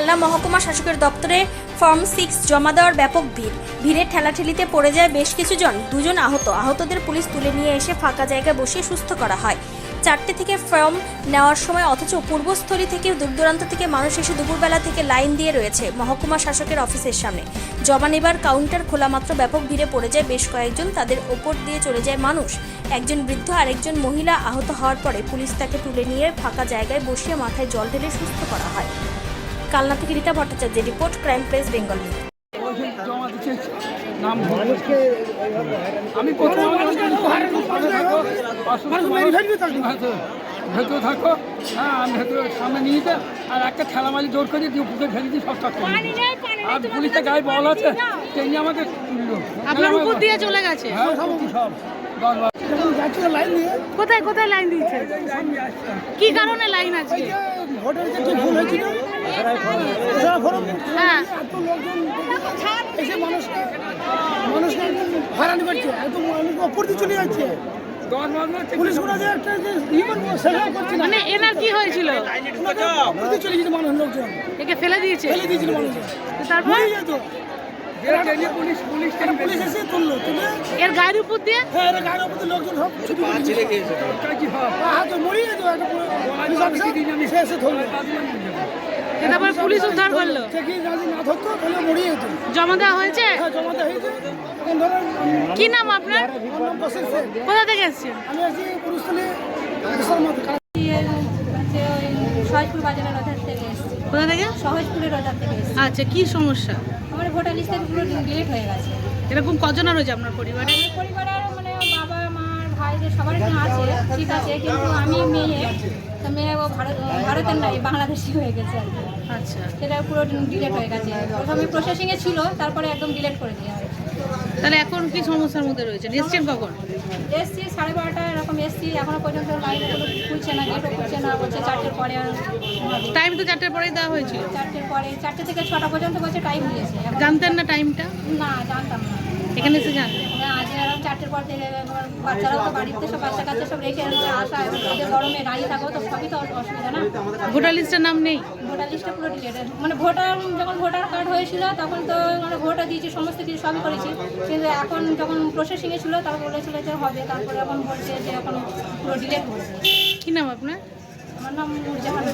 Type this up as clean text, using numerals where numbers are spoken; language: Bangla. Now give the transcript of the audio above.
কালনা মহকুমা শাসকের দপ্তরে ফর্ম 6 জমা দেওয়ার ব্যাপক ভিড়ে ঠেলাঠেলিতে পড়ে যায় বেশ কিছু জন। দুজন আহতদের পুলিশ তুলে নিয়ে এসে ফাঁকা জায়গায় বসিয়ে সুস্থ করা হয়। 4টে থেকে ফর্ম নেওয়ার সময়, অথচ পূর্বস্থলী থেকে দূরদূরান্ত থেকে মানুষ এসে দুপুরবেলা থেকে লাইন দিয়ে রয়েছে মহকুমা শাসকের অফিসের সামনে। জমা নেবার কাউন্টার খোলা মাত্র ব্যাপক ভিড়ে পড়ে যায় বেশ কয়েকজন, তাদের ওপর দিয়ে চলে যায় মানুষ। একজন বৃদ্ধ আর একজন মহিলা আহত হওয়ার পরে পুলিশ তাকে তুলে নিয়ে ফাঁকা জায়গায় বসিয়ে মাথায় জল ঢেলে সুস্থ করা হয়। কালনা থেকে রীতা ভট্টাচার্যের রিপোর্ট, ক্রাইম প্রেস বেঙ্গল। আমি ভেতরে থাকো, হ্যাঁ আমি ভেতরে সামনে নিয়ে যেতে আর একটা ঠেলামালি জোর করে দিয়ে পুকুরে ফেলে দিয়ে সব চাকরি আর পুলিশের গায়ে বল আছে সেই নিয়ে আমাকে তুললো। আপনার উপর দিয়ে চলে গেছে? হ্যাঁ সব কোথায় কোথায় লাইন দিয়েছে? কি কারণে লাইন আছে? হ্যাঁ হারানি করছে, এত অপর দিয়ে চলে যাচ্ছে। পুলিশগুলো যে একটা সেবা করছে না। মানে এনার কি হয়েছিল? অপর দিয়ে চলে গেছে মানুষ, লোকজন একে ফেলে দিয়েছে? ফেলে দিয়েছিল মানুষ, তারপর পুলিশ এসে তুললো, তুলে এর গায়ের উপর দিয়ে? হ্যাঁ এর গাড়ির উপর দিয়ে লোকজন সব ছুটি করে দিয়েছে। হাতে মরিয়ে যেত, সে এসে ধরলো। তারপর পুলিশ উদ্ধার করলো? দেখি যদি না ধরতো তাহলে মরিয়ে যেত। জমা দেওয়া হয়েছে? হ্যাঁ জমা দেওয়া হয়েছে। এখন ধরেন কি নাম আপনার? আমার নাম বসির শেখ। কোথা থেকে এসেছেন? আমি আছি পুরুষতলী বিশালমাতে। সহজপুর বাজারের রোধার থেকে এসেছি। কোথা থেকে? সহজপুরের রোধার থেকে এসেছি। আচ্ছা, কি সমস্যা? আমার ভোটার লিস্টে পুরো ডিলিট হয়ে গেছে। এরকম কজন রয়েছে আপনার পরিবারে? পরিবারের মানে বাবা মার ভাইদের সবার জন্য আছে, ঠিক আছে, কিন্তু আমি মেয়ে, তো মেয়ে ও ভারতের নাই, বাংলাদেশি হয়ে গেছে আর কি। আচ্ছা, সেটা পুরো ডিলিট হয়ে গেছে। প্রথমে প্রসেসিংয়ে ছিল, তারপরে একদম ডিলিট করে দেওয়া হয়েছে। তাহলে এখন কি সমস্যার মধ্যে রয়েছেন? এসছেন কখন? এসছি 12:30 এরকম এসছি, এখনো পর্যন্ত লাইনে কোনো খুলছে না, গেটও খুলছে না, বলছে 4টের পরে। টাইম তো 4টের পরেই দেওয়া হয়েছিল। 4টের পরে, 4টে থেকে 6টা পর্যন্ত বলছে টাইম দিয়েছে। জানতেন না টাইমটা? না, জানতাম না। এখানে এসে জানতেন? আজ এরকম 4টের পর থেকে বাচ্চারাও তো বাড়িতে সব বাচ্চা কাচ্চা সব রেখে আসা, এবং তাদের গরমে দাঁড়িয়ে থাকো, তো সবই তো অসুবিধা না। ভোটার লিস্টের নাম নেই? ভোটার লিস্টে পুরো ডিলেটেড, মানে যখন ভোটার কার্ড হয়েছিল তখন তো মানে ভোটও দিয়েছি, সমস্ত কিছু সবই করেছি, কিন্তু এখন যখন প্রসেসিংয়ে ছিল তখন বলেছিল যে হবে, তারপরে এখন বলছে যে এখন পুরো ডিলেট হয়েছে। কি নাম আপনার? আমার নাম নূরজাহান।